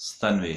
97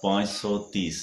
530।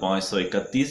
531।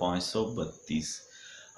532।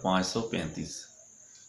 535।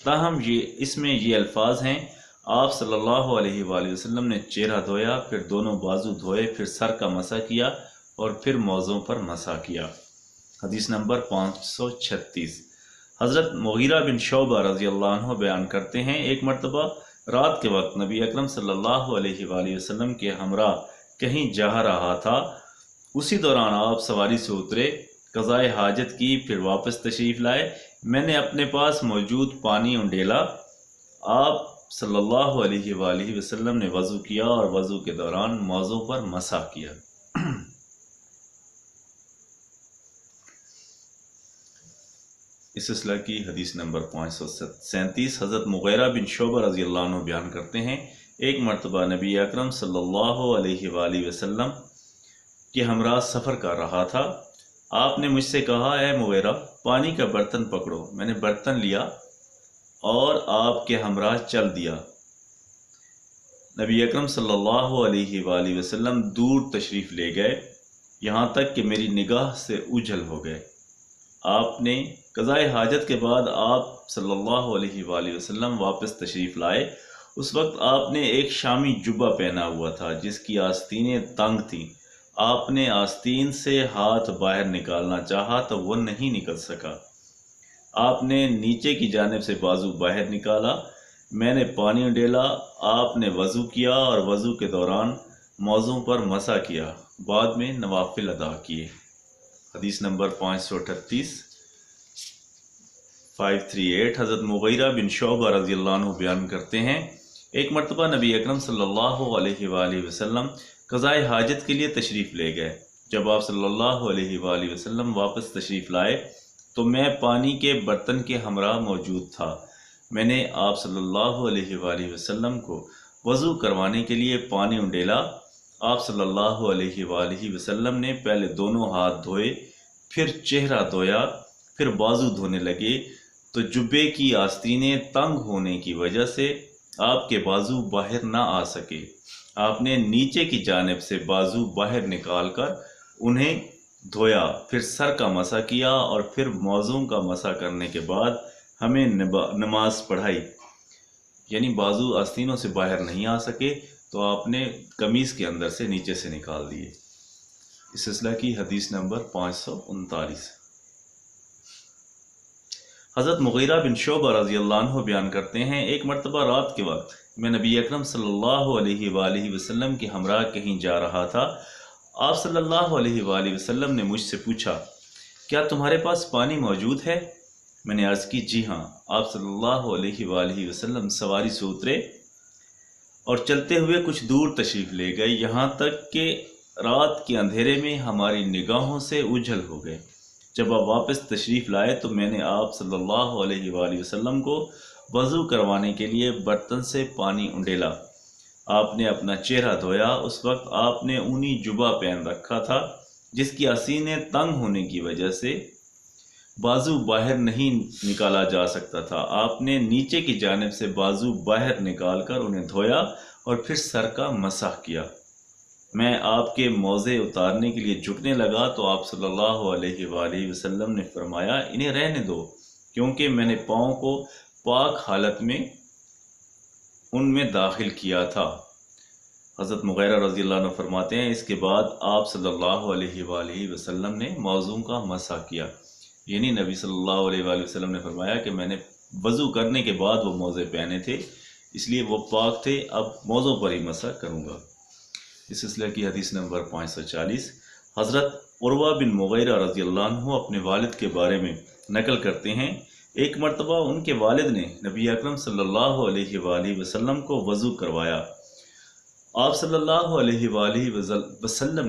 تاہم اس میں یہ الفاظ ہیں، آپ صلی اللہ علیہ وآلہ وسلم نے چہرہ دھویا، پھر دونوں بازو دھوئے، پھر سر کا مسح کیا اور پھر موزوں پر مسح کیا۔ حدیث نمبر 536۔ حضرت مغیرہ بن شعبہ رضی اللہ عنہ بیان کرتے ہیں، ایک مرتبہ رات کے وقت نبی اکرم صلی اللہ علیہ وآلہ وسلم کے ہمراہ کہیں جا رہا تھا، اسی دوران آپ سواری سے اترے، قضائے حاجت کی، پھر واپس تشریف لائے۔ میں نے اپنے پاس موجود پانی انڈیلا، آپ صلی اللہ علیہ وآلہ وسلم نے وضو کیا اور وضو کے دوران موضوع پر مسح کیا۔ اس سلسلہ کی حدیث نمبر 537۔ حضرت مغیرہ بن شعبہ رضی اللہ عنہ بیان کرتے ہیں، ایک مرتبہ نبی اکرم صلی اللہ علیہ وآلہ وسلم کے ہمراہ سفر کر رہا تھا، آپ نے مجھ سے کہا، اے مغیرہ، پانی کا برتن پکڑو۔ میں نے برتن لیا اور آپ کے ہمراہ چل دیا۔ نبی اکرم صلی اللہ علیہ وآلہ وسلم دور تشریف لے گئے، یہاں تک کہ میری نگاہ سے اوجھل ہو گئے۔ آپ نے قضائے حاجت کے بعد آپ صلی اللہ علیہ وآلہ وسلم واپس تشریف لائے۔ اس وقت آپ نے ایک شامی جبہ پہنا ہوا تھا جس کی آستینیں تنگ تھیں۔ آپ نے آستین سے ہاتھ باہر نکالنا چاہا تو وہ نہیں نکل سکا۔ آپ نے نیچے کی جانب سے بازو باہر نکالا، میں نے پانی ڈیلا، آپ نے وضو کیا اور وضو کے دوران موضوع پر مسح کیا، بعد میں نوافل ادا کیے۔ حدیث نمبر 538۔ حضرت مغیرہ بن شعبہ رضی اللہ عنہ بیان کرتے ہیں، ایک مرتبہ نبی اکرم صلی اللہ علیہ وآلہ وسلم قضائے حاجت کے لیے تشریف لے گئے۔ جب آپ صلی اللہ علیہ وآلہ وسلم واپس تشریف لائے تو میں پانی کے برتن کے ہمراہ موجود تھا۔ میں نے آپ صلی اللہ علیہ وآلہ وسلم کو وضو کروانے کے لیے پانی انڈیلا۔ آپ صلی اللہ علیہ وآلہ وسلم نے پہلے دونوں ہاتھ دھوئے، پھر چہرہ دھویا، پھر بازو دھونے لگے تو جبے کی آستینیں تنگ ہونے کی وجہ سے آپ کے بازو باہر نہ آ سکے۔ آپ نے نیچے کی جانب سے بازو باہر نکال کر انہیں دھویا، پھر سر کا مسح کیا اور پھر موزوں کا مسح کرنے کے بعد ہمیں نماز پڑھائی، یعنی بازو آستینوں سے باہر نہیں آ سکے تو آپ نے قمیص کے اندر سے نیچے سے نکال دیے۔ اس سلسلہ کی حدیث نمبر 539۔ حضرت مغیرہ بن شعبہ رضی اللہ عنہ بیان کرتے ہیں، ایک مرتبہ رات کے وقت میں نبی اکرم صلی اللہ علیہ وآلہ وسلم کے ہمراہ کہیں جا رہا تھا، آپ صلی اللہ علیہ وآلہ وسلم نے مجھ سے پوچھا، کیا تمہارے پاس پانی موجود ہے؟ میں نے عرض کی، جی ہاں۔ آپ صلی اللہ علیہ وآلہ وسلم سواری سے اترے اور چلتے ہوئے کچھ دور تشریف لے گئے، یہاں تک کہ رات کے اندھیرے میں ہماری نگاہوں سے اوجھل ہو گئے۔ جب آپ واپس تشریف لائے تو میں نے آپ صلی اللہ علیہ وآلہ وسلم کو وضو کروانے کے لیے برتن سے پانی انڈیلا۔ آپ نے اپنا چہرہ دھویا، اس وقت آپ نے اونی جبہ پہن رکھا تھا جس کی آستینیں تنگ ہونے کی وجہ سے بازو باہر نہیں نکالا جا سکتا تھا۔ آپ نے نیچے کی جانب سے بازو باہر نکال کر انہیں دھویا اور پھر سر کا مسح کیا۔ میں آپ کے موزے اتارنے کے لیے جھکنے لگا تو آپ صلی اللہ علیہ وآلہ وسلم نے فرمایا، انہیں رہنے دو، کیونکہ میں نے پاؤں کو پاک حالت میں ان میں داخل کیا تھا۔ حضرت مغیرہ رضی اللہ عنہ فرماتے ہیں، اس کے بعد آپ صلی اللہ علیہ وآلہ وسلم نے موضوع کا مسح کیا، یعنی نبی صلی اللہ علیہ وآلہ وسلم نے فرمایا کہ میں نے وضو کرنے کے بعد وہ موزے پہنے تھے، اس لیے وہ پاک تھے، اب موزوں پر ہی مسح کروں گا۔ اس سلسلہ کی حدیث نمبر 540۔ حضرت عروہ بن مغیرہ رضی اللہ عنہ اپنے والد کے بارے میں نقل کرتے ہیں، ایک مرتبہ ان کے والد نے نبی اکرم صلی اللہ علیہ وآلہ وسلم کو وضو کروایا۔ آپ صلی اللہ علیہ وآلہ وسلم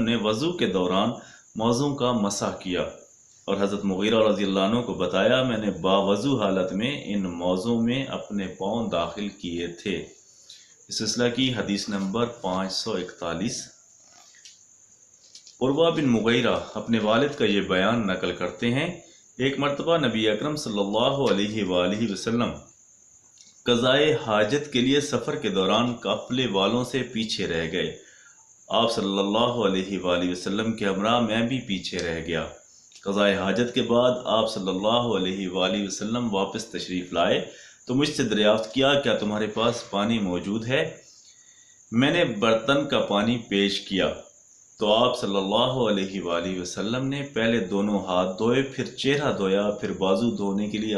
نے وضو کے دوران موضوع کا مسح کیا اور حضرت مغیرہ رضی اللہ عنہ کو بتایا، میں نے باوضو حالت میں ان موضوع میں اپنے پاؤں داخل کیے تھے۔ اس سلسلہ کی حدیث نمبر 541۔ عروہ بن مغیرہ اپنے والد کا یہ بیان نقل کرتے ہیں، ایک مرتبہ نبی اکرم صلی اللہ علیہ وآلہ وسلم قضائے حاجت کے لیے سفر کے دوران قافلے والوں سے پیچھے رہ گئے۔ آپ صلی اللہ علیہ وآلہ وسلم کے ہمراہ میں بھی پیچھے رہ گیا۔ قضاء حاجت کے بعد آپ صلی اللہ علیہ وآلہ وسلم واپس تشریف لائے تو مجھ سے دریافت کیا کیا تمہارے پاس پانی موجود ہے؟ میں نے برتن کا پانی پیش کیا تو آپ صلی اللہ علیہ وآلہ وسلم نے پہلے دونوں ہاتھ دھوئے، پھر چہرہ دھویا، پھر بازو دھونے کے لیے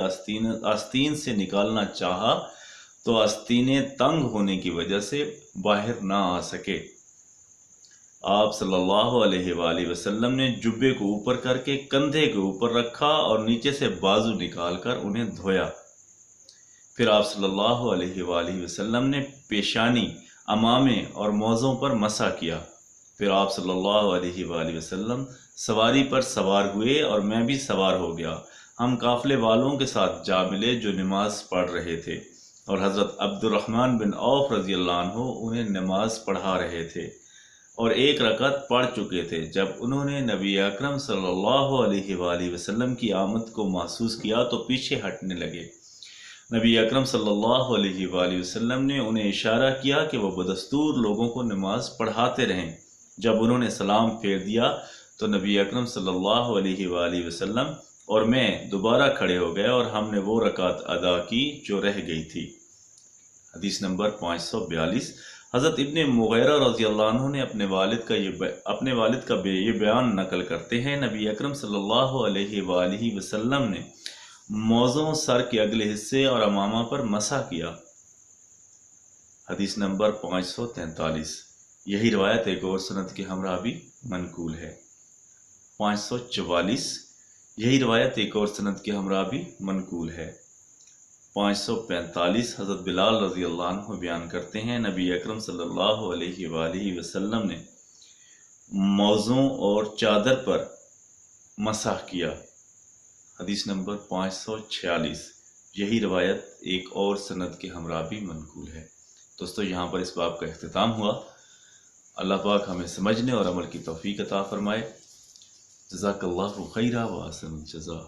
آستین سے نکالنا چاہا تو آستینیں تنگ ہونے کی وجہ سے باہر نہ آ سکے۔ آپ صلی اللہ علیہ وآلہ وسلم نے جبے کو اوپر کر کے کندھے کے اوپر رکھا اور نیچے سے بازو نکال کر انہیں دھویا۔ پھر آپ صلی اللہ علیہ وآلہ وسلم نے پیشانی، امامے اور موزوں پر مسح کیا۔ پھر آپ صلی اللہ علیہ وآلہ وسلم سواری پر سوار ہوئے اور میں بھی سوار ہو گیا۔ ہم قافلے والوں کے ساتھ جا ملے جو نماز پڑھ رہے تھے اور حضرت عبد الرحمن بن عوف رضی اللہ عنہ انہیں نماز پڑھا رہے تھے اور ایک رکعت پڑھ چکے تھے۔ جب انہوں نے نبی اکرم صلی اللہ علیہ وآلہ وسلم کی آمد کو محسوس کیا تو پیچھے ہٹنے لگے۔ نبی اکرم صلی اللہ علیہ وآلہ وسلم نے انہیں اشارہ کیا کہ وہ بدستور لوگوں کو نماز پڑھاتے رہیں۔ جب انہوں نے سلام پھیر دیا تو نبی اکرم صلی اللہ علیہ وآلہ وسلم اور میں دوبارہ کھڑے ہو گئے اور ہم نے وہ رکعت ادا کی جو رہ گئی تھی۔ حدیث نمبر 542۔ حضرت ابن مغیرہ رضی اللہ عنہ نے اپنے والد کا یہ بیان نقل کرتے ہیں، نبی اکرم صلی اللہ علیہ وآلہ وسلم نے موزوں، سر کے اگلے حصے اور امامہ پر مسح کیا۔ حدیث نمبر 543۔ یہی روایت ایک اور سند کے ہمراہ بھی منقول ہے۔ 544۔ یہی روایت ایک اور سند کے ہمراہ بھی منقول ہے۔ 545۔ حضرت بلال رضی اللہ عنہ بیان کرتے ہیں، نبی اکرم صلی اللہ علیہ وآلہ وسلم نے موزوں اور چادر پر مسح کیا۔ حدیث نمبر 546۔ یہی روایت ایک اور سند کے ہمراہ بھی منقول ہے۔ دوستو، یہاں پر اس باب کا اختتام ہوا۔ اللہ پاک ہمیں سمجھنے اور عمل کی توفیق عطا فرمائے۔ جزاک اللہ خیرہ و احسن الجزا۔